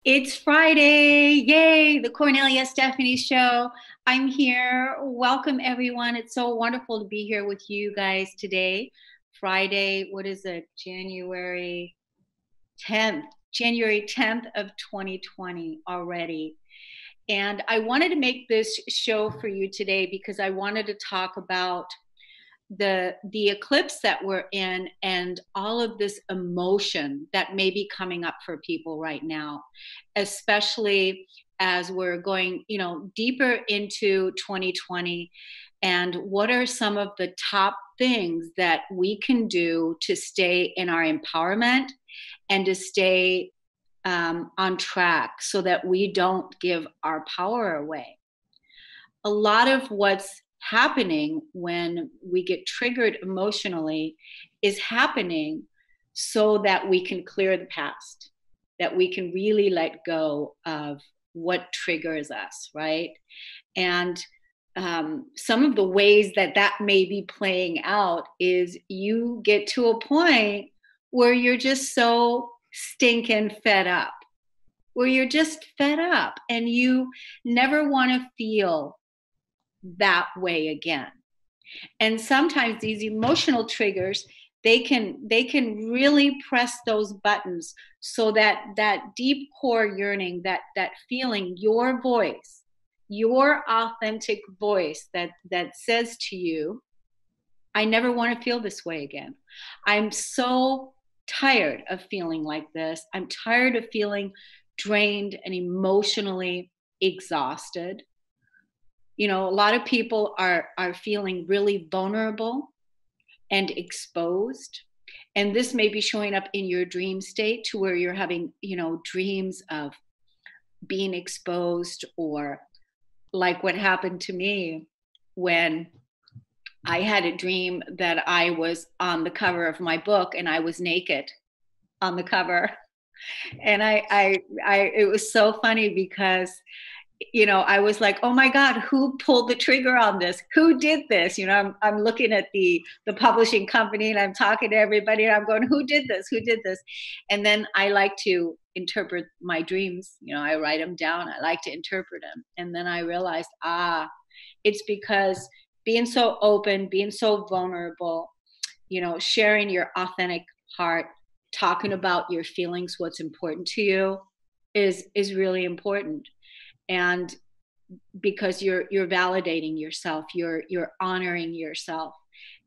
It's Friday. Yay, the Kornelia Stephanie Show. I'm here. Welcome, everyone. It's so wonderful to be here with you guys today. Friday, what is it? January 10th. January 10th of 2020 already. And I wanted to make this show for you today because I wanted to talk about the eclipse that we're in and all of this emotion that may be coming up for people right now, especially as we're going deeper into 2020. And what are some of the top things that we can do to stay in our empowerment and to stay on track so that we don't give our power away? A lot of what's happening when we get triggered emotionally is happening so that we can clear the past, that we can really let go of what triggers us, right? And some of the ways that that may be playing out is you get to a point where you're just so stinking fed up, where you're just fed up and you never want to feel that way again. And sometimes these emotional triggers, they can really press those buttons so that that deep core yearning, that feeling, your voice, your authentic voice that says to you, I never want to feel this way again. I'm so tired of feeling like this. I'm tired of feeling drained and emotionally exhausted. A lot of people are feeling really vulnerable and exposed, and this may be showing up in your dream state to where you're having dreams of being exposed, or like what happened to me when I had a dream that I was on the cover of my book and I was naked on the cover. And I it was so funny because I was like, oh my God, who pulled the trigger on this? Who did this? I'm looking at the publishing company and I'm talking to everybody and I'm going, who did this? Who did this? And then I like to interpret my dreams. I write them down. I like to interpret them. And then I realized, it's because being so open, being so vulnerable, sharing your authentic heart, talking about your feelings, what's important to you is really important. And because you're validating yourself, you're honoring yourself.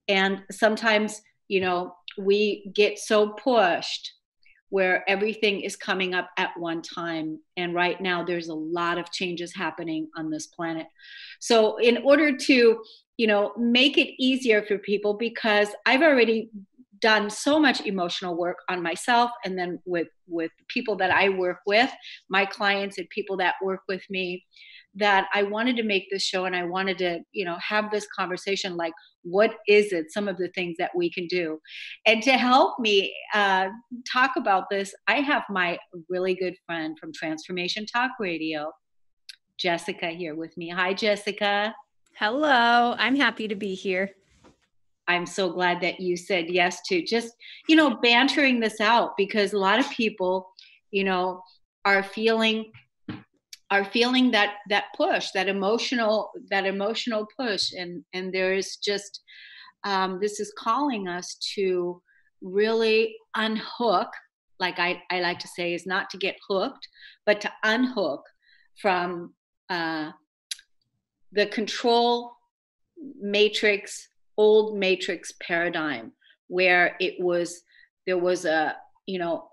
And sometimes we get so pushed where everything is coming up at one time, and right now there's a lot of changes happening on this planet. So in order to make it easier for people, because I've already done so much emotional work on myself, and then with people that I work with, my clients and people that work with me, that I wanted to make this show and I wanted to have this conversation, like, what is it, some of the things that we can do. And to help me talk about this, I have my really good friend from Transformation Talk Radio, Jessica, here with me. Hi, Jessica. Hello, I'm happy to be here. I'm so glad that you said yes to just, bantering this out, because a lot of people, are feeling that push, that emotional push. And there is just, this is calling us to really unhook, like I like to say, is not to get hooked, but to unhook from the control matrix, old matrix paradigm, where there was a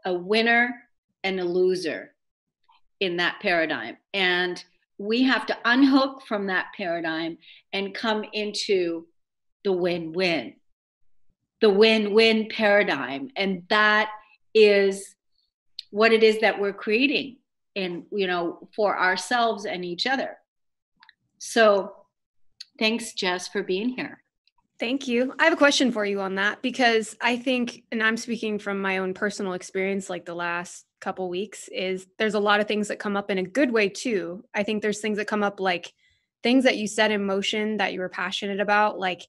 winner and a loser in that paradigm. And we have to unhook from that paradigm and come into the win-win paradigm. And that is what it is that we're creating in, for ourselves and each other. So thanks, Jess, for being here. Thank you. I have a question for you on that, because I think, and I'm speaking from my own personal experience, like the last couple weeks, is there's a lot of things that come up in a good way too. I think there's things that come up, like things that you set in motion that you were passionate about, like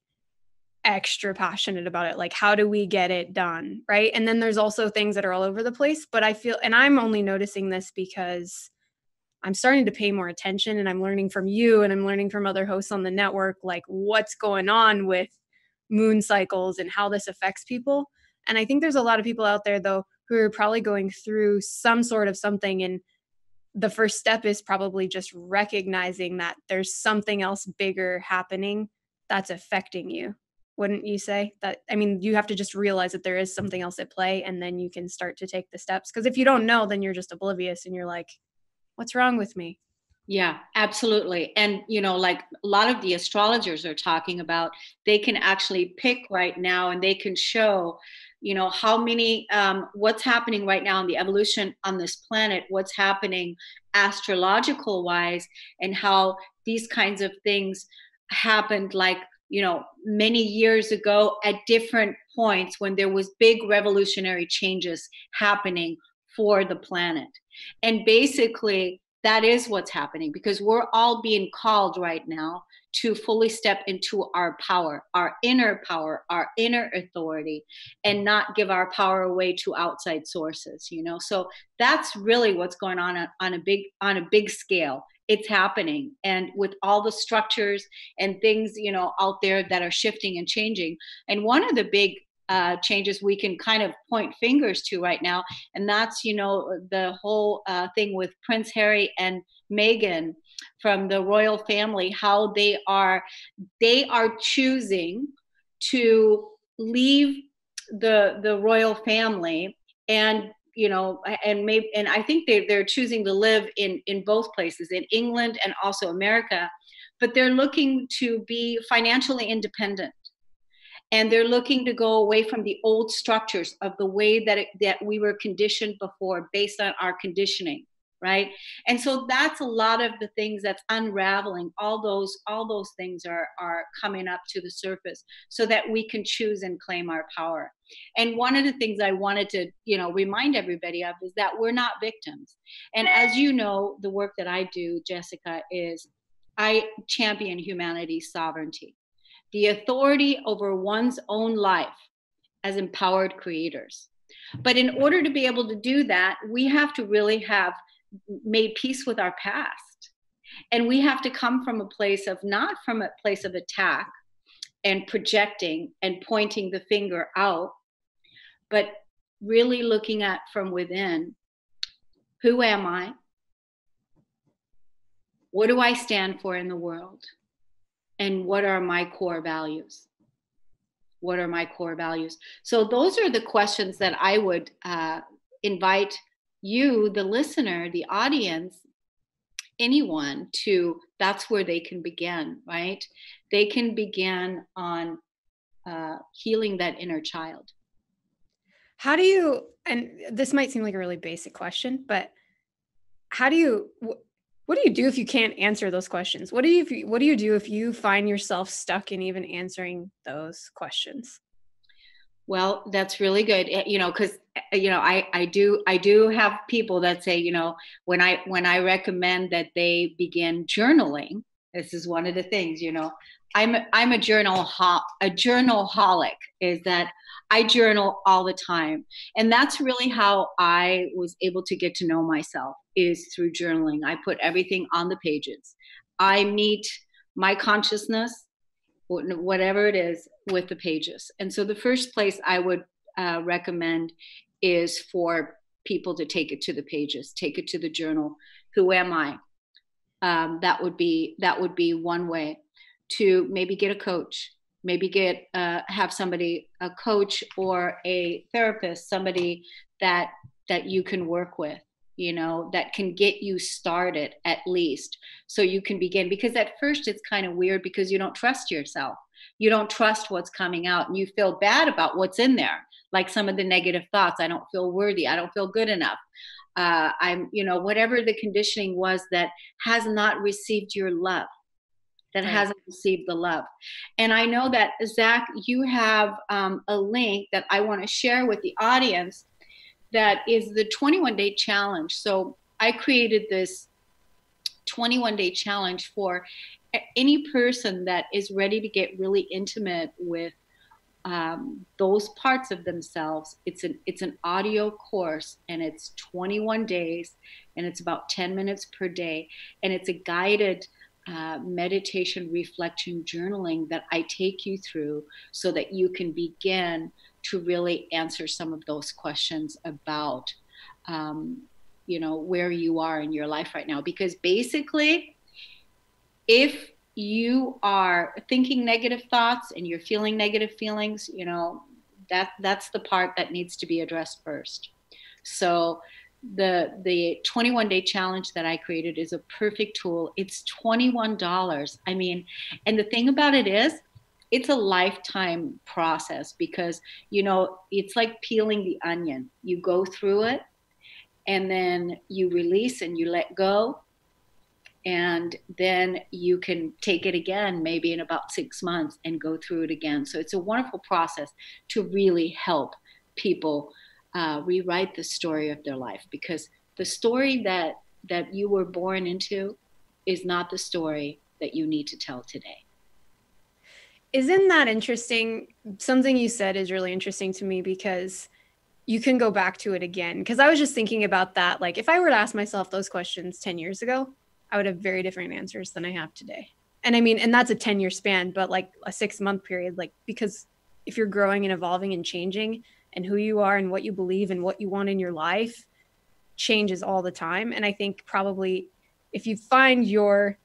extra passionate about it. Like, how do we get it done? Right. And then there's also things that are all over the place. But I feel, and I'm only noticing this because I'm starting to pay more attention, and I'm learning from you and I'm learning from other hosts on the network, like what's going on with moon cycles and how this affects people. And I think there's a lot of people out there, though, who are probably going through some sort of something. And the first step is probably just recognizing that there's something else bigger happening that's affecting you. Wouldn't you say that? I mean, you have to just realize that there is something else at play, and then you can start to take the steps. Because if you don't know, then you're just oblivious and you're like, what's wrong with me? Yeah, absolutely. And, like a lot of the astrologers are talking about, they can actually pick right now and they can show, how many, what's happening right now in the evolution on this planet, what's happening astrological wise, and how these kinds of things happened, like, many years ago at different points when there was big revolutionary changes happening for the planet. And basically, that is what's happening, because we're all being called right now to fully step into our power, our inner authority, and not give our power away to outside sources, So that's really what's going on a big scale. It's happening. And with all the structures and things, out there that are shifting and changing. And one of the big changes we can kind of point fingers to right now, and that's the whole thing with Prince Harry and Meghan from the royal family, how they are choosing to leave the royal family, and and I think they're choosing to live in both places, in England and also America, but they're looking to be financially independent. And they're looking to go away from the old structures of the way that we were conditioned before, based on our conditioning, right? And so that's a lot of the things that's unraveling. All those things are coming up to the surface, so that we can choose and claim our power. And one of the things I wanted to, remind everybody of is that we're not victims. And as you know, the work that I do, Jessica, is I champion humanity's sovereignty, the authority over one's own life as empowered creators. But in order to be able to do that, we have to really have made peace with our past. And we have to come from a place of, not from a place of attack and projecting and pointing the finger out, but really looking at from within, who am I? What do I stand for in the world? And what are my core values? What are my core values? So those are the questions that I would invite you, the listener, the audience, anyone to, that's where they can begin, right? They can begin on healing that inner child. How do you, and this might seem like a really basic question, but how do you, what do you do if you can't answer those questions? What do you do if you find yourself stuck in even answering those questions? Well, that's really good. Because I do have people that say, when I recommend that they begin journaling, this is one of the things, I'm a journalholic, is that I journal all the time. And that's really how I was able to get to know myself, is through journaling. I put everything on the pages. I meet my consciousness, whatever it is, with the pages. And so the first place I would recommend is for people to take it to the pages, take it to the journal. Who am I? That would be one way. To maybe get a coach, maybe have somebody, a coach or a therapist, somebody that you can work with, that can get you started at least, so you can begin. Because at first it's kind of weird, because you don't trust yourself. You don't trust what's coming out, and you feel bad about what's in there. Like some of the negative thoughts, I don't feel worthy, I don't feel good enough. I'm, whatever the conditioning was that has not received your love, that hasn't received the love. And I know that, Zach, you have a link that I want to share with the audience, that is the 21-day challenge. So I created this 21-day challenge for any person that is ready to get really intimate with those parts of themselves. It's an audio course, and it's 21 days, and it's about 10 minutes per day, and it's a guided meditation, reflection, journaling that I take you through so that you can begin to really answer some of those questions about where you are in your life right now. Because basically, if you are thinking negative thoughts and you're feeling negative feelings, that's the part that needs to be addressed first. So the 21-day challenge that I created is a perfect tool. It's $21. I mean, and the thing about it is, it's a lifetime process, because, it's like peeling the onion. You go through it, and then you release and you let go. And then you can take it again, maybe in about 6 months, and go through it again. So it's a wonderful process to really help people rewrite the story of their life, because the story that you were born into is not the story that you need to tell today. Isn't that interesting? Something you said is really interesting to me, because you can go back to it again. Because I was just thinking about that. Like, if I were to ask myself those questions 10 years ago, I would have very different answers than I have today. And I mean, and that's a 10-year span, but like a 6-month period, like, because if you're growing and evolving and changing, and who you are and what you believe and what you want in your life changes all the time. And I think probably if you find your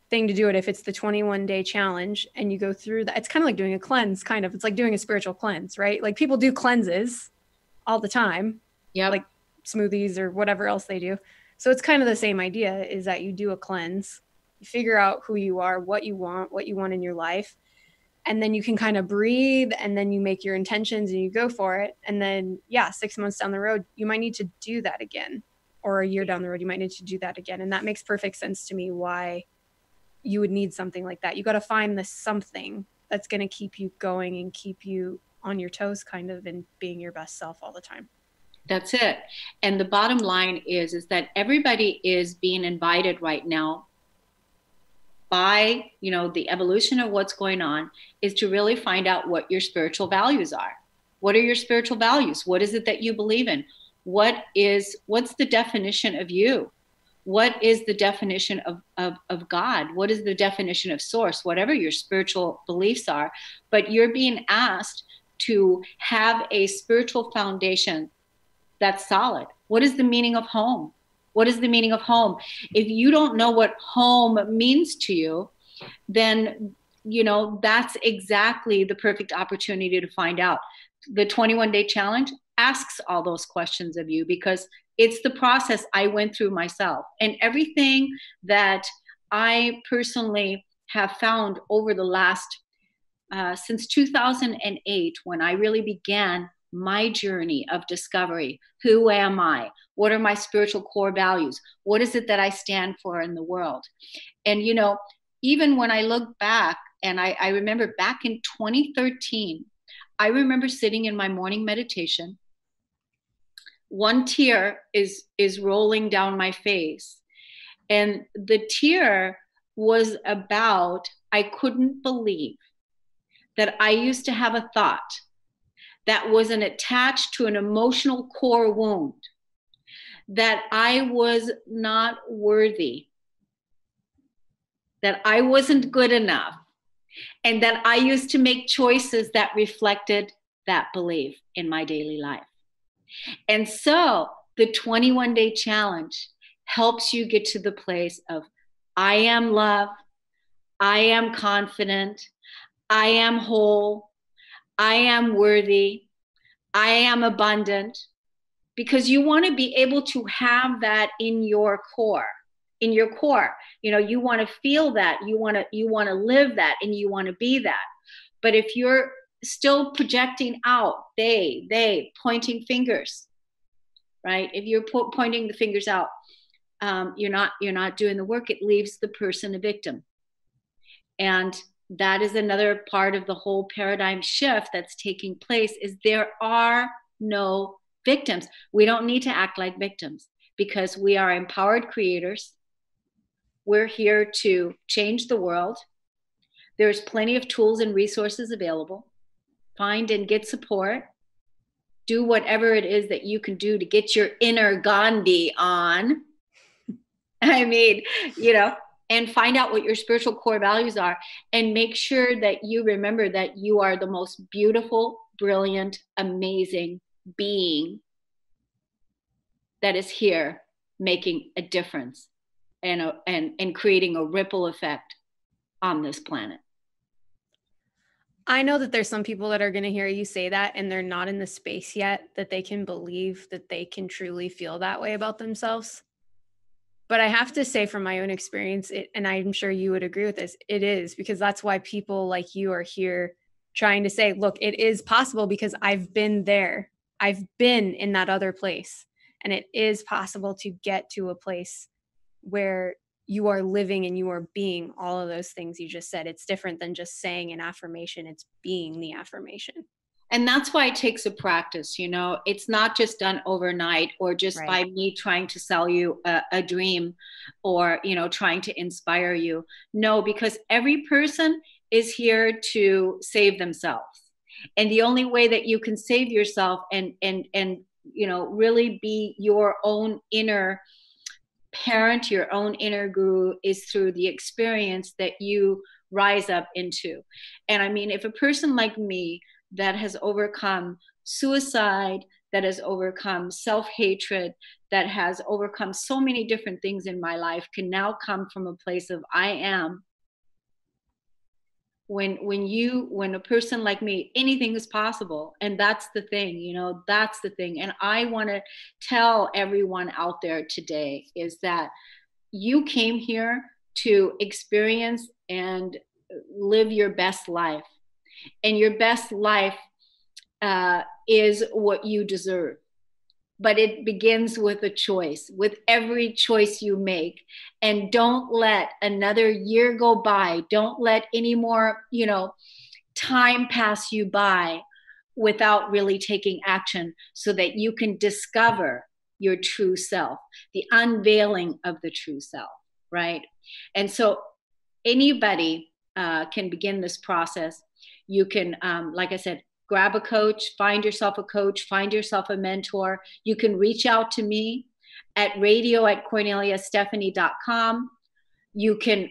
thing to do it, if it's the 21-day challenge and you go through that, it's kind of like doing a cleanse, kind of. It's like doing a spiritual cleanse, right? Like, people do cleanses all the time. Yeah. Like smoothies or whatever else they do. So it's kind of the same idea, is that you do a cleanse, you figure out who you are, what you want in your life. And then you can kind of breathe, and then you make your intentions and you go for it. And then, 6 months down the road, you might need to do that again, or a year down the road, you might need to do that again. And that makes perfect sense to me, why you would need something like that. You got to find this something that's going to keep you going and keep you on your toes, kind of, and being your best self all the time. That's it. And the bottom line is that everybody is being invited right now by, the evolution of what's going on, is to really find out what your spiritual values are. What are your spiritual values? What is it that you believe in? What's the definition of you? What is the definition of God? What is the definition of source? Whatever your spiritual beliefs are, but you're being asked to have a spiritual foundation that's solid. What is the meaning of home? What is the meaning of home? If you don't know what home means to you, then, that's exactly the perfect opportunity to find out. The 21-day challenge asks all those questions of you, because it's the process I went through myself. And everything that I personally have found over the last, since 2008, when I really began my journey of discovery. Who am I? What are my spiritual core values? What is it that I stand for in the world? And, even when I look back, and I remember back in 2013, I remember sitting in my morning meditation. One tear is rolling down my face. And the tear was about, I couldn't believe that I used to have a thought that wasn't attached to an emotional core wound, that I was not worthy, that I wasn't good enough, and that I used to make choices that reflected that belief in my daily life. And so the 21-day challenge helps you get to the place of, I am love, I am confident, I am whole, I am worthy, I am abundant, because you want to be able to have that in your core. In your core, you want to feel that, you want to live that, and you want to be that. But if you're still projecting out, they pointing fingers, right? If you're pointing the fingers out, you're not doing the work. It leaves the person a victim. And that is another part of the whole paradigm shift that's taking place, is there are no victims. We don't need to act like victims, because we are empowered creators. We're here to change the world. There's plenty of tools and resources available. find and get support, do whatever it is that you can do to get your inner Gandhi on. I mean, and find out what your spiritual core values are, and make sure that you remember that you are the most beautiful, brilliant, amazing being that is here making a difference and creating a ripple effect on this planet. I know that there's some people that are going to hear you say that and they're not in the space yet that they can believe that they can truly feel that way about themselves. But I have to say from my own experience, and I'm sure you would agree with this, it is, because that's why people like you are here trying to say, look, it is possible, because I've been there. I've been in that other place. And it is possible to get to a place where you are living and you are being all of those things you just said. It's different than just saying an affirmation. It's being the affirmation. And that's why it takes a practice. It's not just done overnight or just by me trying to sell you a dream or, trying to inspire you. No, because every person is here to save themselves. And the only way that you can save yourself and really be your own inner parent, your own inner guru, is through the experience that you rise up into. And I mean, if a person like me that has overcome suicide, that has overcome self-hatred, that has overcome so many different things in my life, can now come from a place of I am. When a person like me, anything is possible. And that's the thing, that's the thing. And I want to tell everyone out there today is that you came here to experience and live your best life. And your best life is what you deserve. But it begins with a choice, with every choice you make. And don't let another year go by. Don't let any more, time pass you by without really taking action so that you can discover your true self, the unveiling of the true self, right? And so anybody can begin this process. You can, like I said, grab a coach, find yourself a mentor. You can reach out to me at radio@KorneliaStephanie.com. You can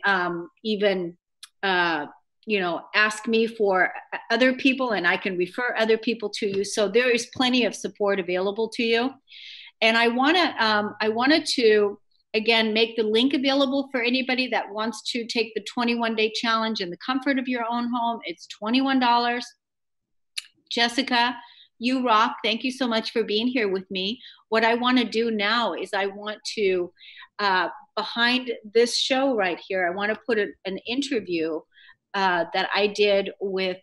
even, ask me for other people and I can refer other people to you. So there is plenty of support available to you. And I wanted to, again, make the link available for anybody that wants to take the 21-day challenge in the comfort of your own home. It's $21. Jessica, you rock. Thank you so much for being here with me. What I want to do now is I want to, behind this show right here, I want to put an interview that I did with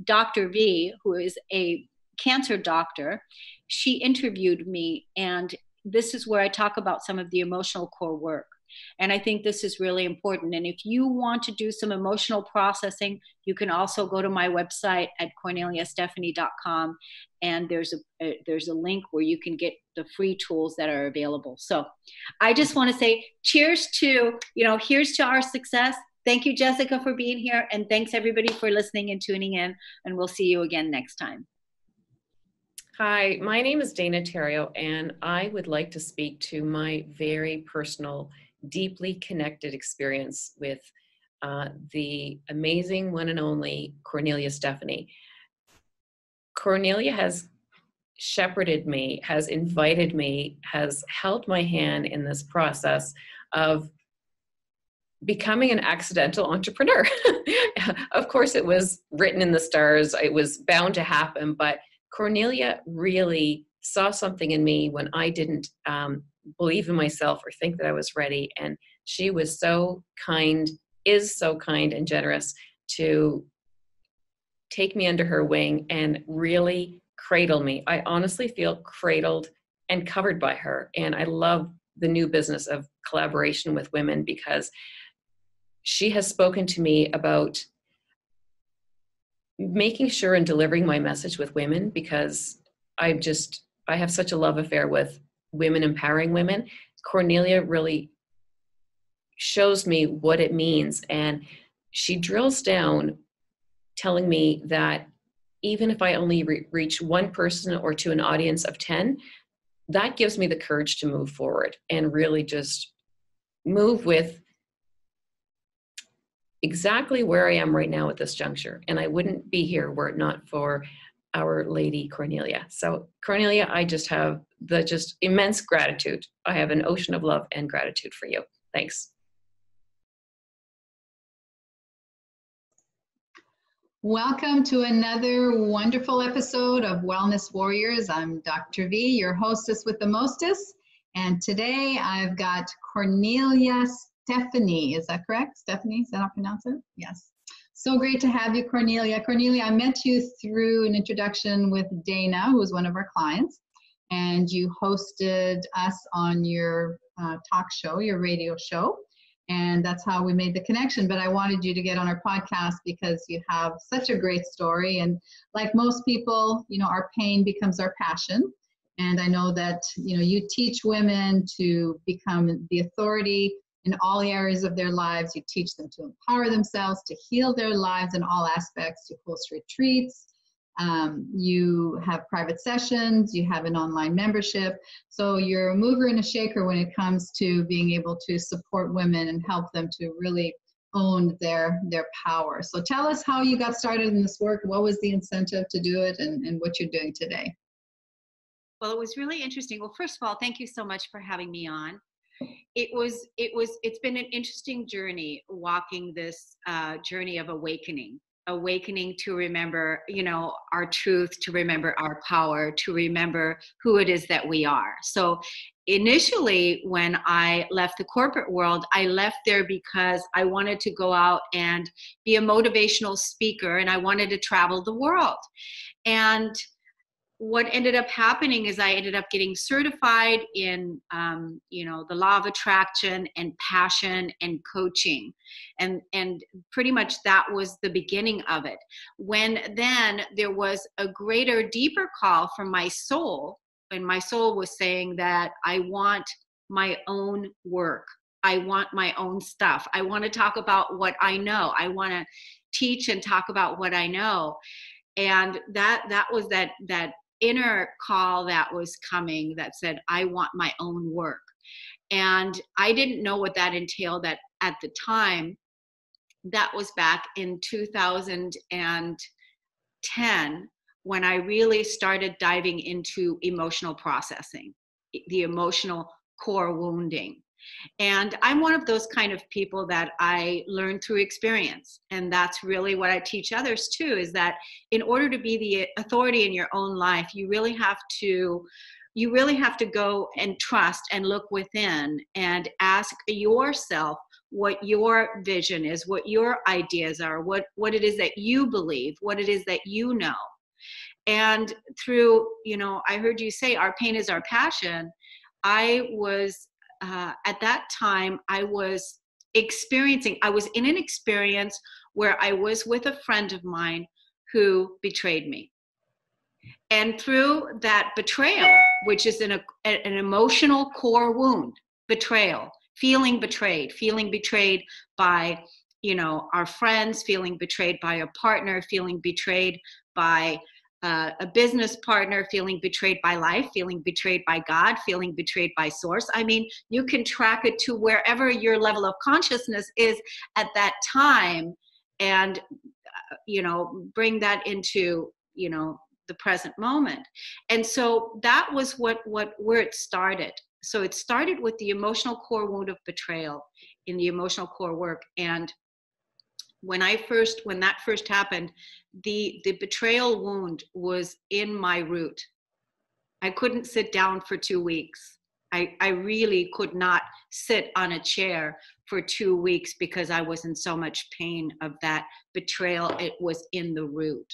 Dr. V, who is a cancer doctor. She interviewed me, and this is where I talk about some of the emotional core work. And I think this is really important. And if you want to do some emotional processing, you can also go to my website at KorneliaStephanie.com. And there's a link where you can get the free tools that are available. So I just want to say cheers to, here's to our success. Thank you, Jessica, for being here. And thanks everybody for listening and tuning in. And we'll see you again next time. Hi, my name is Dana Terrio, and I would like to speak to my very personal, deeply connected experience with the amazing one and only Kornelia Stephanie. Kornelia has shepherded me, has invited me, has held my hand in this process of becoming an accidental entrepreneur. Of course, it was written in the stars. It was bound to happen, but Kornelia really saw something in me when I didn't believe in myself or think that I was ready. And she was so kind, is so kind and generous to take me under her wing and really cradle me. I honestly feel cradled and covered by her. And I love the new business of collaboration with women because she has spoken to me about making sure and delivering my message with women, because I have such a love affair with women, empowering women. Kornelia really shows me what it means. And she drills down telling me that even if I only reach one person or to an audience of 10, that gives me the courage to move forward and really just move with exactly where I am right now at this juncture. And I wouldn't be here were it not for our lady Kornelia. So Kornelia, I just have the just immense gratitude. I have an ocean of love and gratitude for you. Thanks. Welcome to another wonderful episode of Wellness Warriors. I'm Dr. V, your hostess with the mostest. And today I've got Kornelia Stephanie. Is that correct? Stephanie, is that how I pronounce it? Yes. So great to have you, Kornelia. Kornelia, I met you through an introduction with Dana, who was one of our clients. And you hosted us on your talk show, your radio show. And that's how we made the connection. But I wanted you to get on our podcast because you have such a great story. And like most people, you know, our pain becomes our passion. And I know that, you know, you teach women to become the authority in all areas of their lives. You teach them to empower themselves, to heal their lives in all aspects. You host retreats. You have private sessions, you have an online membership. So you're a mover and a shaker when it comes to being able to support women and help them to really own their power. So tell us how you got started in this work. What was the incentive to do it, and what you're doing today? Well, it was really interesting. Well, first of all, thank you so much for having me on. It's been an interesting journey, walking this journey of awakening to remember, you know, our truth, to remember our power, to remember who it is that we are. So initially, when I left the corporate world, I left there because I wanted to go out and be a motivational speaker, and I wanted to travel the world. And what ended up happening is I ended up getting certified in, you know, the law of attraction and passion and coaching. And pretty much that was the beginning of it. When then there was a greater, deeper call from my soul, and my soul was saying that I want my own work. I want my own stuff. I want to talk about what I know. I want to teach and talk about what I know. And that was that inner call that was coming that said, I want my own work. And I didn't know what that entailed at the time. That was back in 2010 when I really started diving into emotional processing, the emotional core wounding. And I'm one of those kind of people that I learn through experience. And that's really what I teach others too, is that in order to be the authority in your own life, you really have to go and trust and look within and ask yourself what your vision is, what your ideas are, what it is that you believe, what it is that you know. And through, you know, I heard you say our pain is our passion. I was at that time, I was in an experience where I was with a friend of mine who betrayed me. And through that betrayal, which is an emotional core wound, betrayal, feeling betrayed by, you know, our friends, feeling betrayed by a partner, feeling betrayed by a business partner, feeling betrayed by life, feeling betrayed by God, feeling betrayed by source. I mean, you can track it to wherever your level of consciousness is at that time, and, you know, bring that into, you know, the present moment. And so that was where it started. So it started with the emotional core wound of betrayal in the emotional core work. And when that first happened, the betrayal wound was in my root. I couldn't sit down for 2 weeks. I really could not sit on a chair for 2 weeks because I was in so much pain of that betrayal. It was in the root.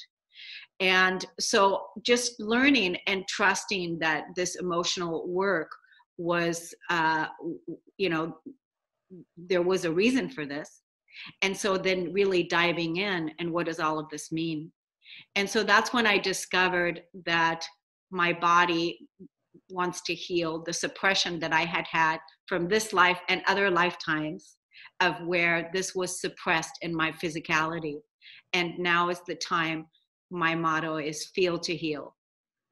And so just learning and trusting that this emotional work was, you know, there was a reason for this. And so then really diving in, and what does all of this mean? And so that's when I discovered that my body wants to heal the suppression that I had had from this life and other lifetimes of where this was suppressed in my physicality. And now is the time my motto is feel to heal.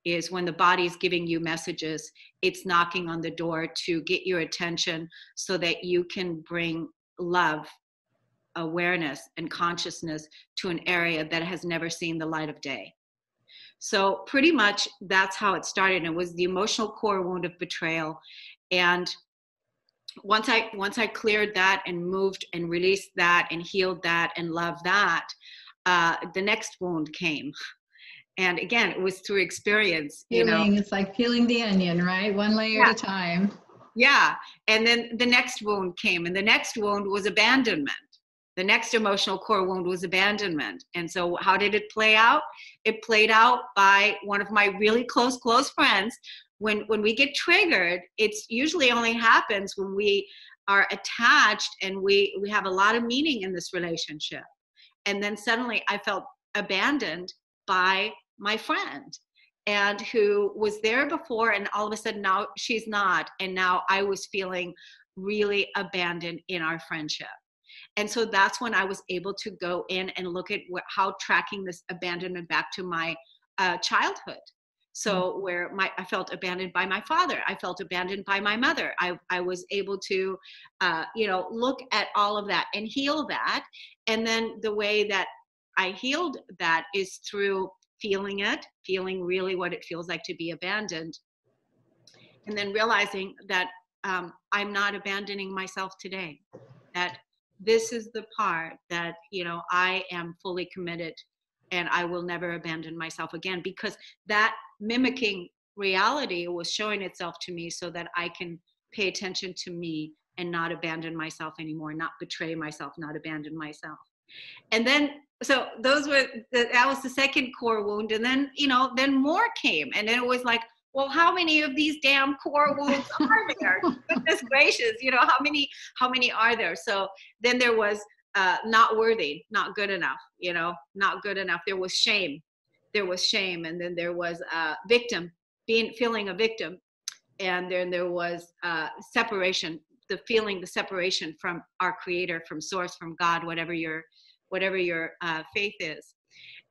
Is when the body is giving you messages, it's knocking on the door to get your attention so that you can bring love, awareness, and consciousness to an area that has never seen the light of day. So pretty much that's how it started. It was the emotional core wound of betrayal. And once I cleared that and moved and released that and healed that and loved that, the next wound came. And again, it was through experience. It's like peeling the onion, right? One layer at a time. Yeah. And then the next wound came, and the next wound was abandonment. The next emotional core wound was abandonment. And so how did it play out? It played out by one of my really close friends. When we get triggered, it's usually only happens when we are attached and we have a lot of meaning in this relationship. And then suddenly I felt abandoned by my friend, and who was there before, and all of a sudden now she's not. And now I was feeling really abandoned in our friendship. And so that's when I was able to go in and look at how tracking this abandonment back to my childhood. So where I felt abandoned by my father, I felt abandoned by my mother. I was able to, look at all of that and heal that. And then the way that I healed that is through feeling really what it feels like to be abandoned. And then realizing that I'm not abandoning myself today, that this is the part that, I am fully committed and I will never abandon myself again, because that mimicking reality was showing itself to me so that I can pay attention to me and not abandon myself anymore, not betray myself, not abandon myself. And then, so that was the second core wound. And then, then more came. And then it was like, well, how many of these damn core wounds are there? Goodness gracious, how many are there? So then there was not worthy, not good enough, not good enough. There was shame. And then there was victim, feeling a victim. And then there was separation, the separation from our creator, from source, from God, whatever your faith is.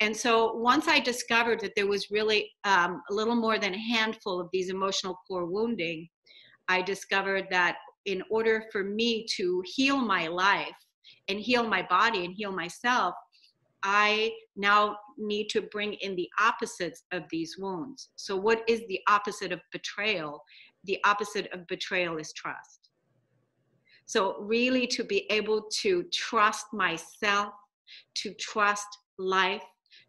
And so once I discovered that there was really a little more than a handful of these emotional core wounding, I discovered that in order for me to heal my life and heal my body and heal myself, I now need to bring in the opposites of these wounds. So what is the opposite of betrayal? The opposite of betrayal is trust. So really to be able to trust myself, to trust life,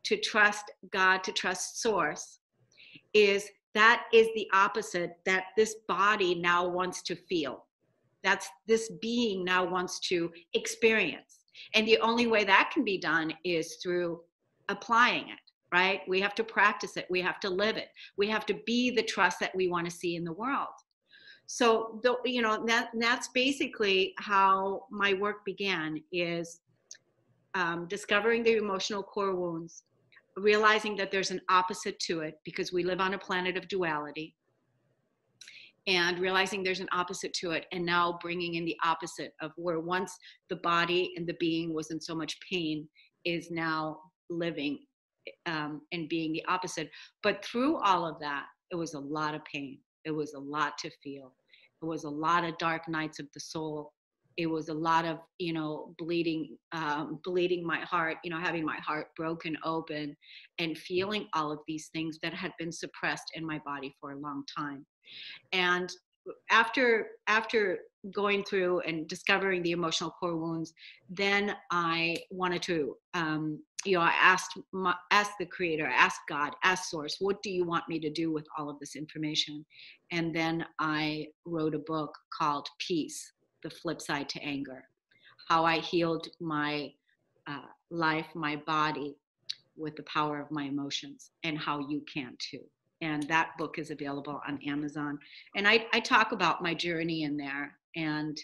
to trust God, to trust source, that is the opposite that this body now wants to feel. That's this being now wants to experience. And the only way that can be done is through applying it, right? We have to practice it. We have to live it. We have to be the trust that we want to see in the world. So, that's basically how my work began, is discovering the emotional core wounds, realizing that there's an opposite to it because we live on a planet of duality, and realizing there's an opposite to it, and now bringing in the opposite of where once the body and the being was in so much pain is now living and being the opposite. But through all of that, it was a lot of pain. It was a lot to feel. It was a lot of dark nights of the soul. It was a lot of, bleeding my heart, having my heart broken open and feeling all of these things that had been suppressed in my body for a long time. And after going through and discovering the emotional core wounds, then I wanted to, I asked the creator, I asked God, asked source, what do you want me to do with all of this information? And then I wrote a book called Peace, the Flip Side to Anger, how I healed my life, my body with the power of my emotions, and how you can too. And that book is available on Amazon. And I talk about my journey in there, and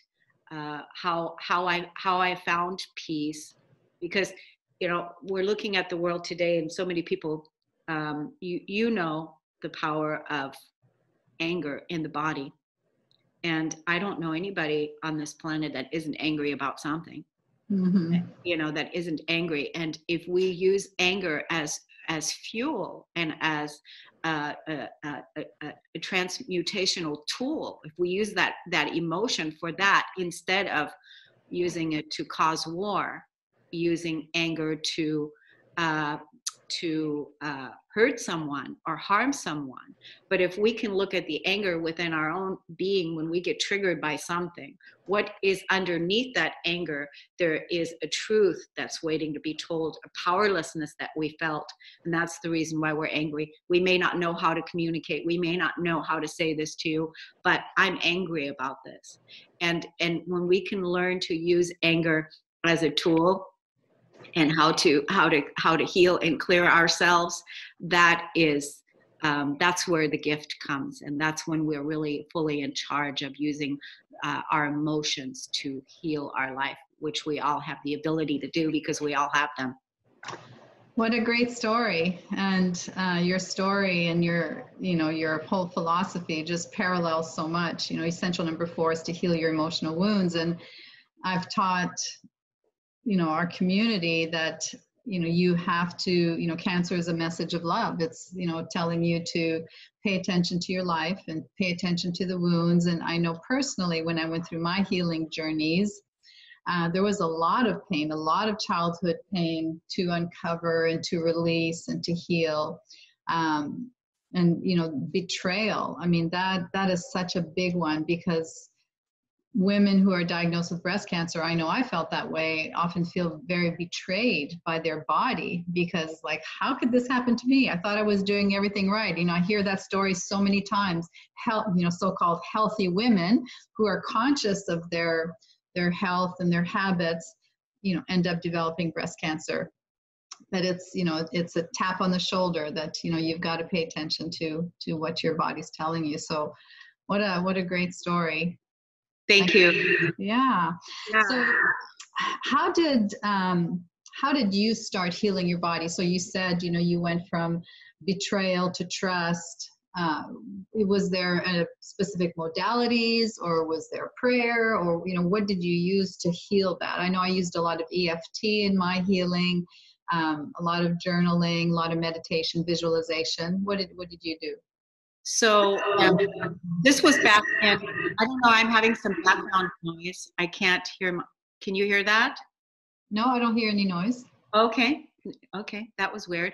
how I found peace, because we're looking at the world today, and so many people, the power of anger in the body. And I don't know anybody on this planet that isn't angry about something, that isn't angry. And if we use anger as as fuel and as a transmutational tool, if we use that emotion for that instead of using it to cause war, using anger to hurt someone or harm someone. But if we can look at the anger within our own being when we get triggered by something, what is underneath that anger, there is a truth that's waiting to be told, a powerlessness that we felt. And that's the reason why we're angry. We may not know how to communicate. We may not know how to say this to you, but I'm angry about this. And when we can learn to use anger as a tool, and how to heal and clear ourselves, that is that's where the gift comes, and that's when we're really fully in charge of using our emotions to heal our life, which we all have the ability to do because we all have them. What a great story. And your story and your whole philosophy just parallels so much. Essential number 4 is to heal your emotional wounds. And I've taught our community that you have to, cancer is a message of love. It's telling you to pay attention to your life and pay attention to the wounds. And I know personally, when I went through my healing journeys, there was a lot of pain, a lot of childhood pain to uncover and to release and to heal. And betrayal, I mean, that is such a big one, because women who are diagnosed with breast cancer, I know I felt that way, often feel very betrayed by their body, because like, how could this happen to me? I thought I was doing everything right. I hear that story so many times. So-called healthy women who are conscious of their health and their habits, end up developing breast cancer. That it's a tap on the shoulder that, you've got to pay attention to what your body's telling you. So what a great story. Thank you. Yeah. So how did you start healing your body? So you said, you went from betrayal to trust. Was there a specific modalities, or was there prayer, or, what did you use to heal that? I know I used a lot of EFT in my healing, a lot of journaling, a lot of meditation, visualization. What did you do? So this was back in, I don't know, I'm having some background noise. I can't hear. Can you hear that? No, I don't hear any noise. Okay, that was weird.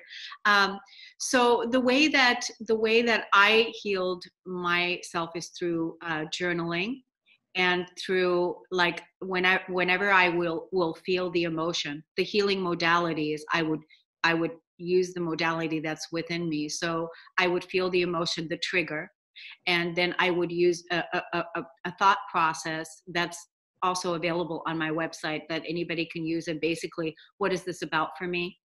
So the way that I healed myself is through journaling, and through, like, whenever I will feel the emotion, the healing modalities, I would use the modality that's within me. So I would feel the emotion, the trigger, and then I would use a thought process that's also available on my website that anybody can use. And basically, what is this about for me?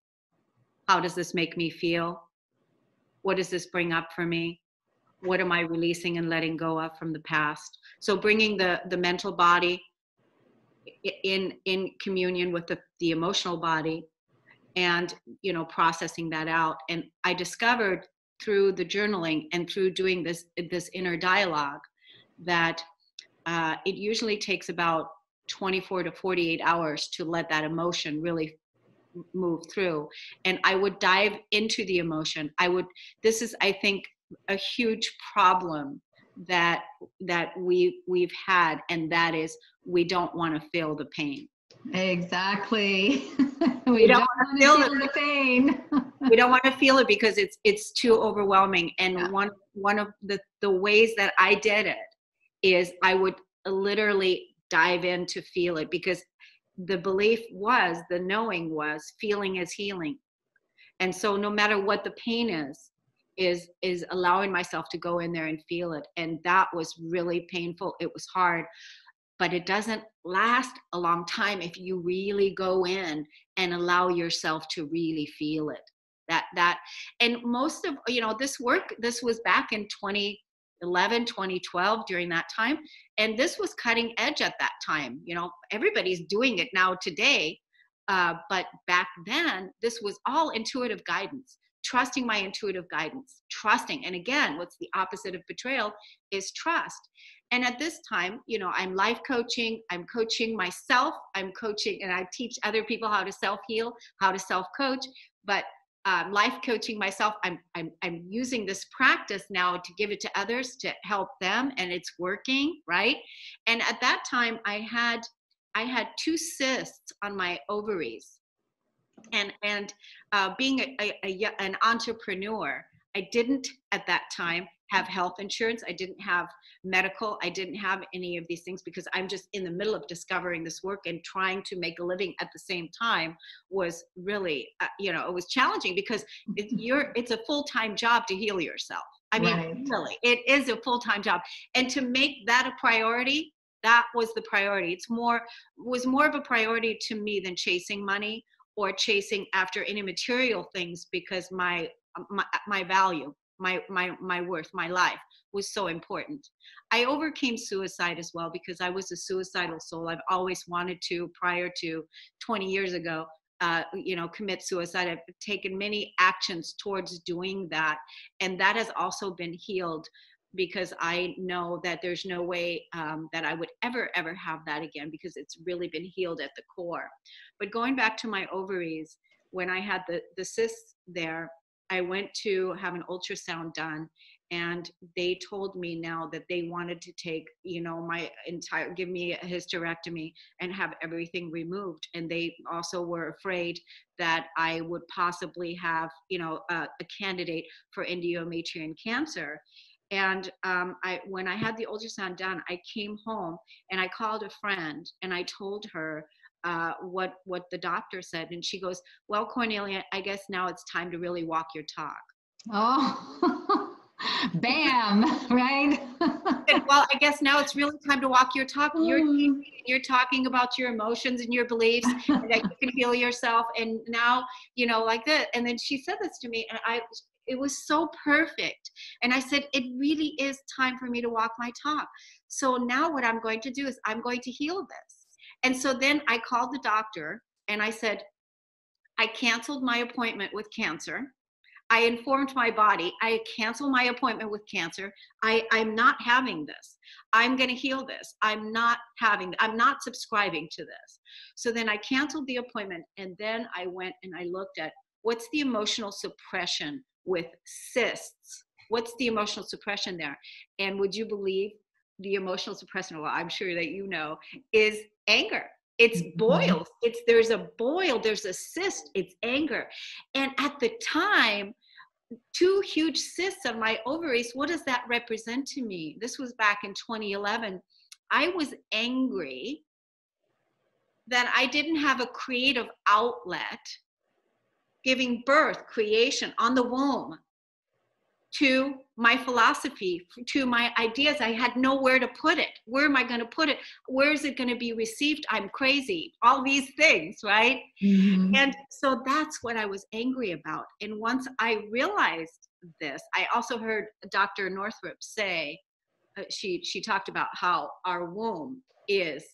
How does this make me feel? What does this bring up for me? What am I releasing and letting go of from the past? So bringing the mental body in communion with the emotional body, and processing that out. And I discovered through the journaling and through doing this inner dialogue that it usually takes about 24 to 48 hours to let that emotion really move through. And I would dive into the emotion. This is, I think, a huge problem that we've had, and that is, we don't want to feel the pain. Exactly. we don't want to feel the pain. We don't want to feel it because it's too overwhelming. And one of the ways that I did it is I would literally dive in to feel it, because the belief was, the knowing was, feeling is healing. And so no matter what the pain is allowing myself to go in there and feel it. And that was really painful. It was hard. But it doesn't last a long time if you really go in and allow yourself to really feel it. And most of, this work, this was back in 2011, 2012, during that time. And this was cutting edge at that time. Everybody's doing it now today. But back then, this was all intuitive guidance, trusting my intuitive guidance, trusting. And again, what's the opposite of betrayal is trust. And at this time, I'm life coaching, I'm coaching myself, I'm coaching, and I teach other people how to self-heal, how to self-coach. But life coaching myself. I'm using this practice now to give it to others to help them, and it's working, right? And at that time, I had 2 cysts on my ovaries, and being an entrepreneur, I didn't at that time have health insurance. I didn't have medical. I didn't have any of these things because I'm just in the middle of discovering this work, and trying to make a living at the same time was really, it was challenging because it's a full-time job to heal yourself. I mean, Right. really, it is a full-time job. And to make that a priority, that was the priority. It was more of a priority to me than chasing money or chasing after any material things, because my value, my worth, my life was so important. I overcame suicide as well because I was a suicidal soul. I've always wanted to, prior to 20 years ago, commit suicide. I've taken many actions towards doing that. And that has also been healed, because I know that there's no way that I would ever have that again, because it's really been healed at the core. But going back to my ovaries, when I had the cysts there, I went to have an ultrasound done, and they told me now that they wanted to take, give me a hysterectomy and have everything removed. And they also were afraid that I would possibly have, a candidate for endometrial cancer. And when I had the ultrasound done, I came home and I called a friend and I told her what the doctor said. And she goes, "Well, Kornelia, I guess now it's time to really walk your talk." Oh, bam, right? Well, I guess now it's really time to walk your talk. You're talking about your emotions and your beliefs, and that you can heal yourself. And now, like that. And then she said this to me, and it was so perfect. And I said, it really is time for me to walk my talk. So now what I'm going to do is I'm going to heal this. And so then I called the doctor and I said, I canceled my appointment with cancer. I informed my body, I canceled my appointment with cancer. I'm not having this. I'm going to heal this. I'm not subscribing to this. So then I canceled the appointment, and then I went and I looked at what's the emotional suppression with cysts. What's the emotional suppression there? And would you believe the emotional suppression, well, I'm sure that is anger. It's boils. There's a boil, there's a cyst, it's anger. And at the time, 2 huge cysts on my ovaries, what does that represent to me? This was back in 2011. I was angry that I didn't have a creative outlet, giving birth, creation on the womb, to my philosophy, to my ideas. I had nowhere to put it. Where am I going to put it? Where is it going to be received? I'm crazy. All these things, right? Mm-hmm. And so that's what I was angry about. And once I realized this, I also heard Dr. Northrup say, she talked about how our womb is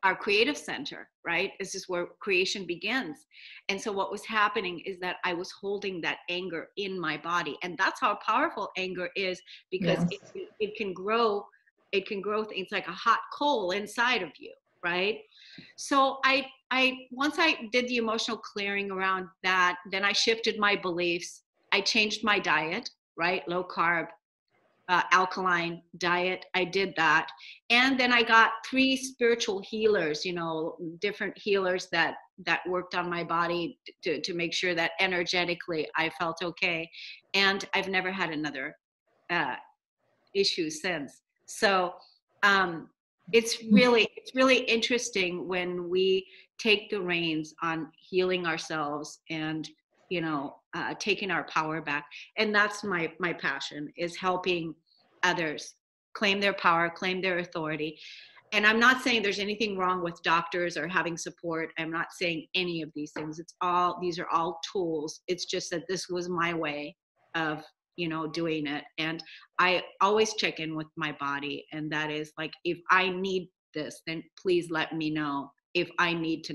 our creative center, right? This is where creation begins. And so what was happening is that I was holding that anger in my body. And that's how powerful anger is, because it can grow things like a hot coal inside of you, right? So I once I did the emotional clearing around that, then I shifted my beliefs. I changed my diet, right? Low carb, alkaline diet. I did that. And then I got 3 spiritual healers, different healers that worked on my body to make sure that energetically I felt okay. And I've never had another issue since. So it's really interesting when we take the reins on healing ourselves and taking our power back. And that's my passion, is helping others claim their power, claim their authority. And I'm not saying there's anything wrong with doctors or having support. I'm not saying any of these things. These are all tools. It's just that this was my way of doing it. And I always check in with my body, and that is like, if I need this, then please let me know if I need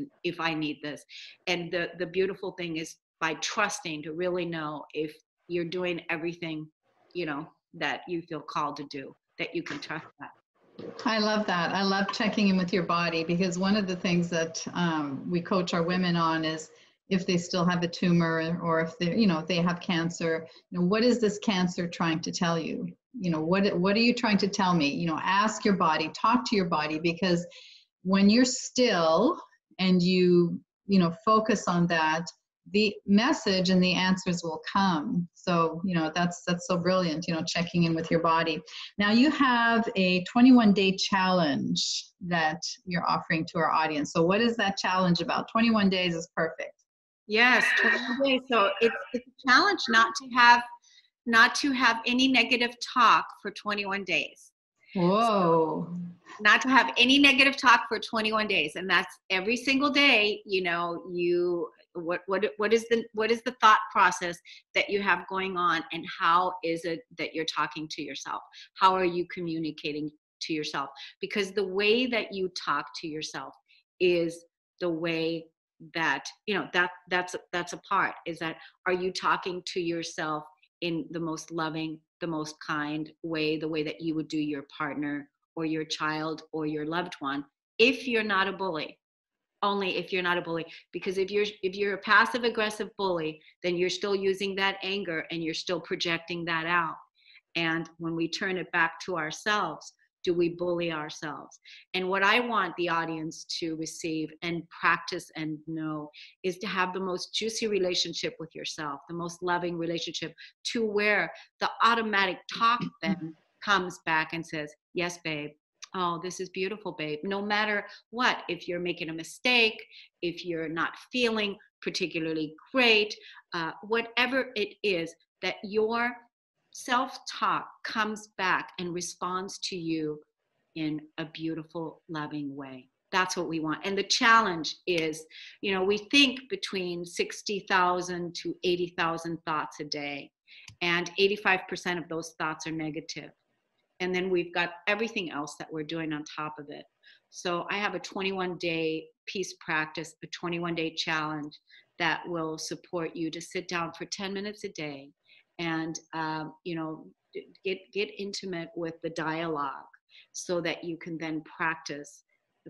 this. And the beautiful thing is, by trusting, to really know if you're doing everything, that you feel called to do, that you can trust that. I love that. I love checking in with your body, because one of the things that we coach our women on is, if they still have a tumor, or if they, if they have cancer, what is this cancer trying to tell you? What are you trying to tell me? Ask your body, talk to your body, because when you're still and you focus on that, the message and the answers will come. So, that's so brilliant, checking in with your body. Now you have a 21-day challenge that you're offering to our audience. So what is that challenge about? 21 days is perfect. Yes, 21 days. So it's a challenge not to have any negative talk for 21 days. Whoa. Not to have any negative talk for 21 days. And that's every single day, what is the thought process that you have going on, and how is it that you're talking to yourself? How are you communicating to yourself? Because the way that you talk to yourself is the way that, that's a part, is that, are you talking to yourself in the most loving, the most kind way, the way that you would do your partner or your child or your loved one, if you're not a bully? Only if you're not a bully. Because if you're a passive aggressive bully, then you're still using that anger and you're still projecting that out. And when we turn it back to ourselves, do we bully ourselves? And what I want the audience to receive and practice and know is to have the most juicy relationship with yourself, the most loving relationship, to where the automatic talk then comes back and says, yes, babe. Oh, this is beautiful, babe. No matter what, if you're making a mistake, if you're not feeling particularly great, whatever it is, that your self-talk comes back and responds to you in a beautiful, loving way. That's what we want. And the challenge is, we think between 60,000 to 80,000 thoughts a day, and 85% of those thoughts are negative. And then we've got everything else that we're doing on top of it. So I have a 21-day peace practice, a 21-day challenge that will support you to sit down for 10 minutes a day and, get intimate with the dialogue, so that you can then practice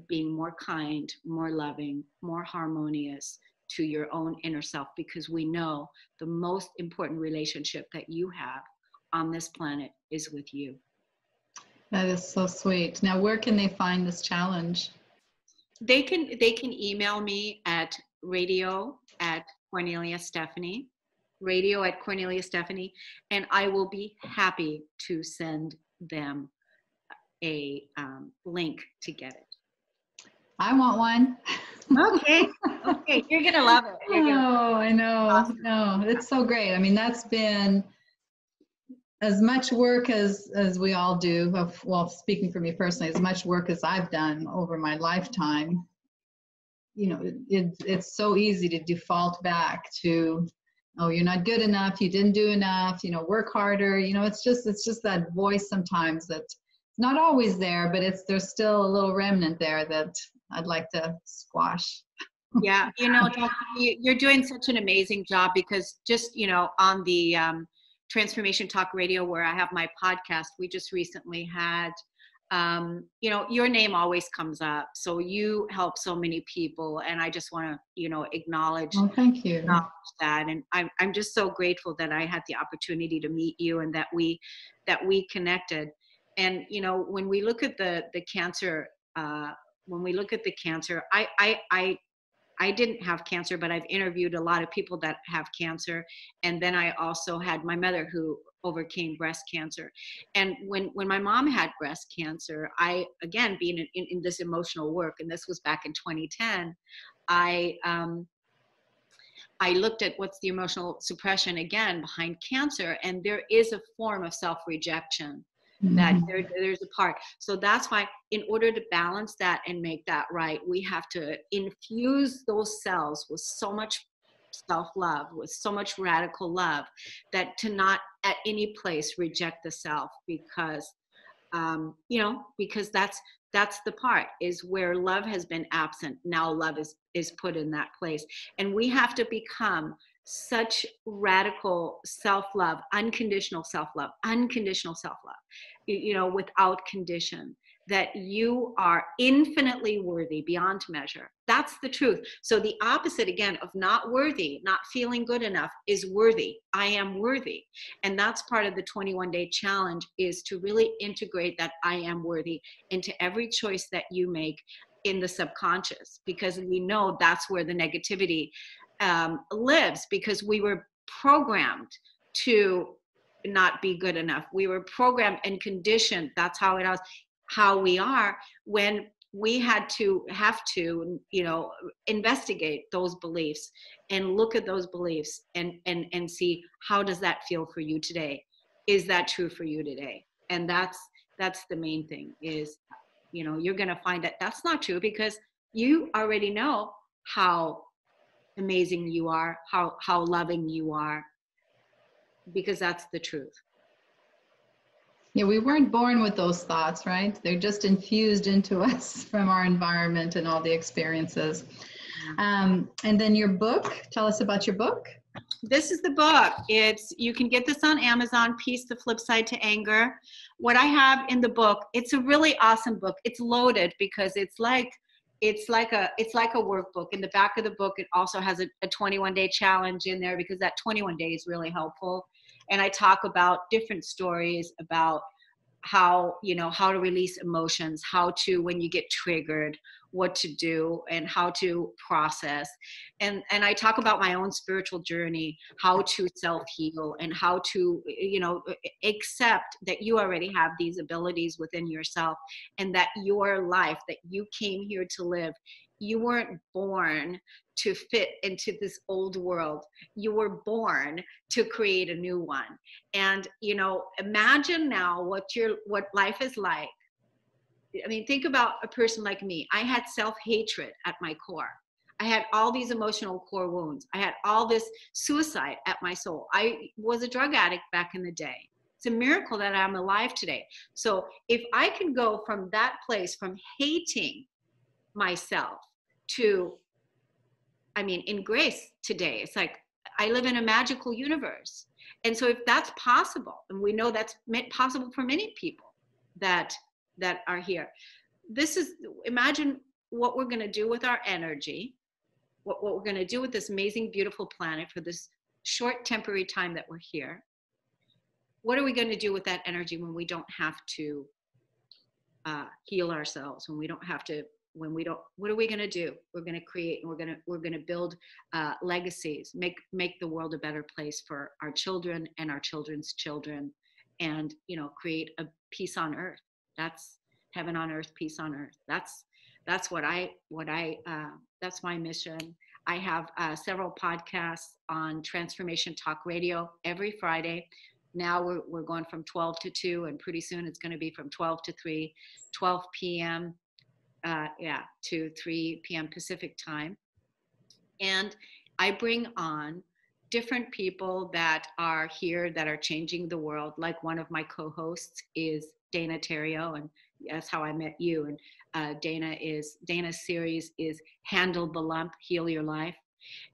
being more kind, more loving, more harmonious to your own inner self, because we know the most important relationship that you have on this planet is with you. That is so sweet. Now, where can they find this challenge? They can email me at radio@Kornelia Stephanie, radio@Kornelia Stephanie, and I will be happy to send them a link to get it. I want one. Okay, you're gonna love it. I know. Awesome. No, it's so great. I mean, that's been as much work as we all do. Well, speaking for me personally, as much work as I've done over my lifetime. It's so easy to default back to, oh, you're not good enough, you didn't do enough, work harder. It's just that voice sometimes that's not always there, but there's still a little remnant there that I'd like to squash. Yeah, you're doing such an amazing job, because just, on the Transformation Talk Radio, where I have my podcast, we just recently had, your name always comes up. So you help so many people, and I just want to, acknowledge, thank you. Acknowledge that. And I'm just so grateful that I had the opportunity to meet you, and that we connected. And, when we look at the cancer, I didn't have cancer, but I've interviewed a lot of people that have cancer. And then I also had my mother, who overcame breast cancer. And when my mom had breast cancer, I, again, being in this emotional work, and this was back in 2010, I looked at what's the emotional suppression, again, behind cancer. And there is a form of self-rejection. That there's a part. So that's why, in order to balance that and make that right, we have to infuse those cells with so much self-love, with so much radical love, that to not at any place reject the self, because because that's the part, is where love has been absent. Now love is put in that place. And we have to become such radical self-love, unconditional self-love, without condition, that you are infinitely worthy beyond measure. That's the truth. So the opposite, again, of not worthy, not feeling good enough, is worthy. I am worthy. And that's part of the 21-day challenge, is to really integrate that I am worthy into every choice that you make in the subconscious, because we know that's where the negativity lives, because we were programmed to not be good enough. We were programmed and conditioned. That's how it was, how we are, when we have to, investigate those beliefs and look at those beliefs and see, how does that feel for you today? Is that true for you today? And that's the main thing, is, you're going to find that that's not true, because you already know how amazing you are, how loving you are, because that's the truth. Yeah, we weren't born with those thoughts, right? They're just infused into us from our environment and all the experiences. And then your book, tell us about your book. This is the book. You can get this on Amazon, Peace, the Flip Side to Anger. What I have in the book, it's a really awesome book. It's loaded because it's like a workbook. In the back of the book, it also has a 21-day challenge in there, because that 21 days is really helpful. And I talk about different stories about how to release emotions, how to, when you get triggered, what to do, and how to process. And I talk about my own spiritual journey, how to self-heal, and how to, accept that you already have these abilities within yourself, and that your life that you came here to live, you weren't born to fit into this old world. You were born to create a new one. And, imagine now what life is like. I mean, think about a person like me. I had self-hatred at my core. I had all these emotional core wounds. I had all this suicide at my soul. I was a drug addict back in the day. It's a miracle that I'm alive today. So if I can go from that place, from hating myself to, in grace today, it's like I live in a magical universe. And so if that's possible, and we know that's possible for many people that are here, imagine what we're going to do with our energy, what we're going to do with this amazing, beautiful planet for this short temporary time that we're here. What are we going to do with that energy when we don't have to heal ourselves, when we don't have to, what are we going to do? We're going to create, and we're going to build legacies, make the world a better place for our children and our children's children, and create a peace on earth. That's heaven on earth, peace on earth. That's that's my mission. I have several podcasts on Transformation Talk Radio every Friday. Now we're going from 12 to 2, and pretty soon it's going to be from 12 to 3, 12 p.m. To 3 p.m. Pacific time. And I bring on different people that are here that are changing the world. Like one of my co-hosts is Dana Terrio, and that's how I met you. And Dana's series is Handle the Lump, Heal Your Life.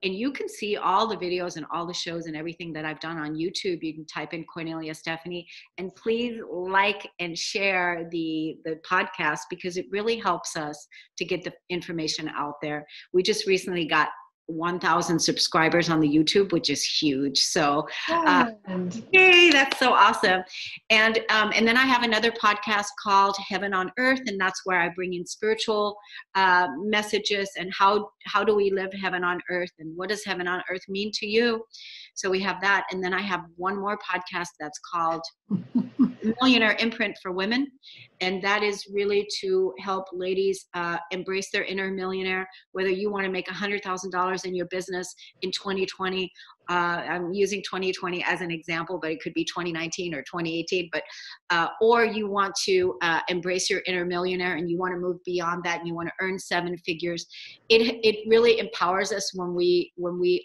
And you can see all the videos and all the shows and everything that I've done on YouTube. You can type in Kornelia Stephanie, and please like and share the podcast, because it really helps us to get the information out there. We just recently got 1,000 subscribers on the YouTube, which is huge. So, yay, that's so awesome. And then I have another podcast called Heaven on Earth, and that's where I bring in spiritual messages and how do we live heaven on earth, and what does heaven on earth mean to you? So we have that. And then I have one more podcast that's called Millionaire Imprint for Women. And that is really to help ladies embrace their inner millionaire, whether you want to make $100,000 in your business in 2020. I'm using 2020 as an example, but it could be 2019 or 2018. But or you want to embrace your inner millionaire and you want to move beyond that and you want to earn 7 figures. It really empowers us when we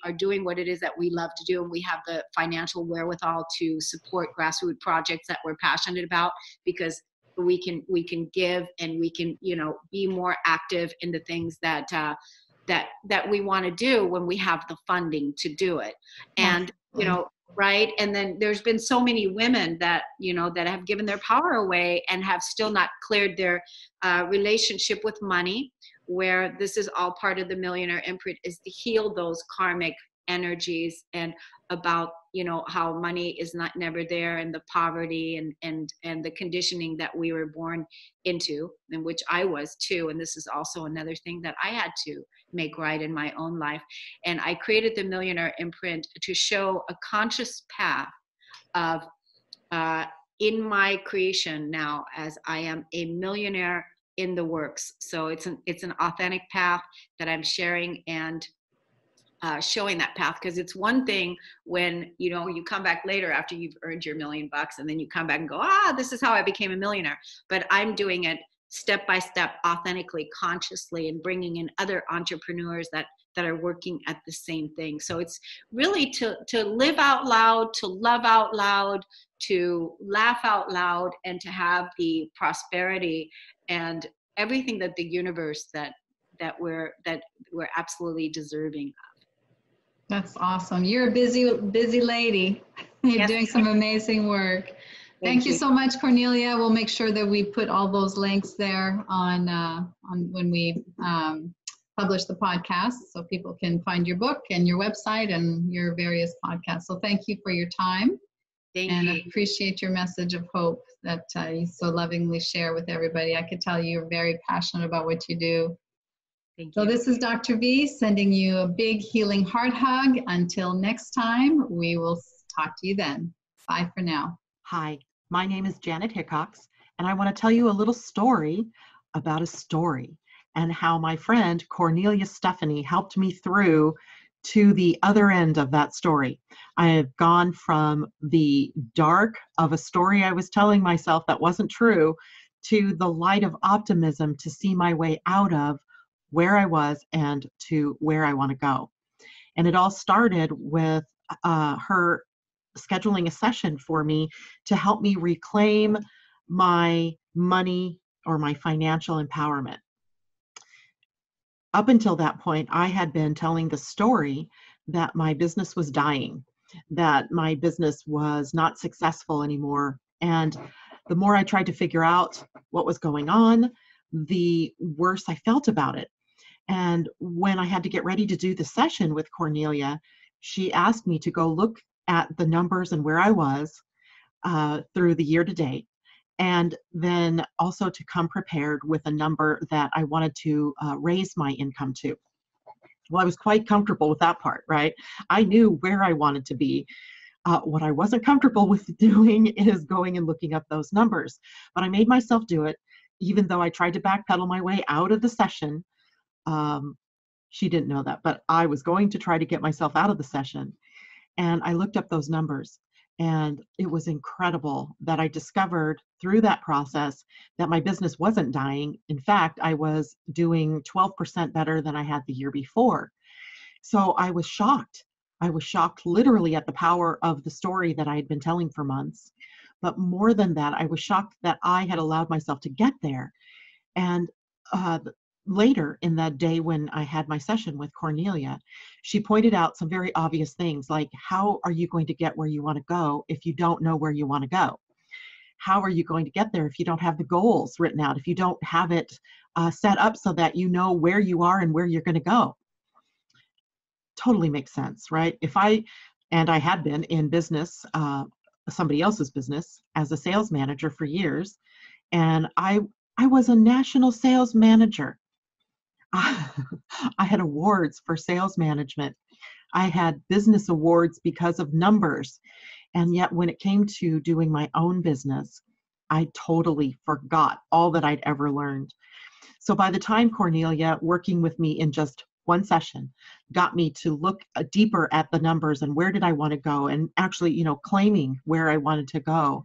are doing what it is that we love to do, and we have the financial wherewithal to support grassroots projects that we're passionate about, because we can give and we can be more active in the things that we want to do when we have the funding to do it. And right? And then there's been so many women that, you know, that have given their power away and have still not cleared their relationship with money, where this is all part of the Millionaire Imprint, is to heal those karmic energies and about, you know, how money is not never there, and the poverty and the conditioning that we were born into, and which I was too. And this is also another thing that I had to make right in my own life. And I created the Millionaire Imprint to show a conscious path of in my creation now, as I am a millionaire in the works. So it's an authentic path that I'm sharing and showing that path. Because it's one thing when, you know, you come back later after you've earned your $1 million and then you come back and go, this is how I became a millionaire. But I'm doing it step by step, authentically, consciously, and bringing in other entrepreneurs that are working at the same thing. So it's really to live out loud, to love out loud, to laugh out loud, and to have the prosperity and everything that the universe that we're absolutely deserving. That's awesome. You're a busy lady. You're doing some amazing work. Thank you so much, Kornelia. We'll make sure that we put all those links there on when we publish the podcast, so people can find your book and your website and your various podcasts. So thank you for your time. Thank you. I appreciate your message of hope that you so lovingly share with everybody. I could tell you're very passionate about what you do. So this is Dr. V sending you a big healing heart hug. Until next time, we will talk to you then. Bye for now. Hi, my name is Janet Hickox, and I want to tell you a little story about a story and how my friend Kornelia Stephanie helped me through to the other end of that story. I have gone from the dark of a story I was telling myself that wasn't true to the light of optimism to see my way out of where I was and to where I want to go. And it all started with her scheduling a session for me to help me reclaim my money or my financial empowerment. Up until that point, I had been telling the story that my business was dying, that my business was not successful anymore. And the more I tried to figure out what was going on, the worse I felt about it. And when I had to get ready to do the session with Kornelia, she asked me to go look at the numbers and where I was through the year to date, and then also to come prepared with a number that I wanted to raise my income to. Well, I was quite comfortable with that part, right? I knew where I wanted to be. What I wasn't comfortable with doing is going and looking up those numbers. But I made myself do it, even though I tried to backpedal my way out of the session. She didn't know that, but I was going to try to get myself out of the session. And I looked up those numbers, and it was incredible that I discovered through that process that my business wasn't dying. In fact, I was doing 12% better than I had the year before. So I was shocked. I was shocked literally at the power of the story that I had been telling for months. But more than that, I was shocked that I had allowed myself to get there. And later in that day when I had my session with Kornelia, she pointed out some very obvious things, like, how are you going to get where you want to go if you don't know where you want to go? How are you going to get there if you don't have the goals written out, if you don't have it set up so that you know where you are and where you're going to go? Totally makes sense, right? I had been in business, somebody else's business, as a sales manager for years, and I was a national sales manager. I had awards for sales management. I had business awards because of numbers. And yet when it came to doing my own business, I totally forgot all that I'd ever learned. So by the time Kornelia, working with me in just one session, got me to look deeper at the numbers and where did I want to go, and actually, claiming where I wanted to go,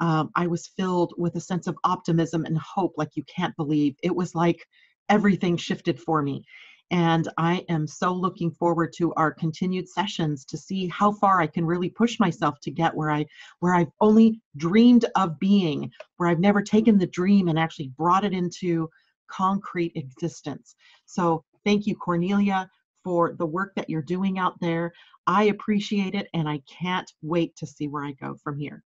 I was filled with a sense of optimism and hope like you can't believe. It was like everything shifted for me. And I am so looking forward to our continued sessions to see how far I can really push myself to get where I've only dreamed of being, where I've never taken the dream and actually brought it into concrete existence. So thank you, Kornelia, for the work that you're doing out there. I appreciate it, and I can't wait to see where I go from here.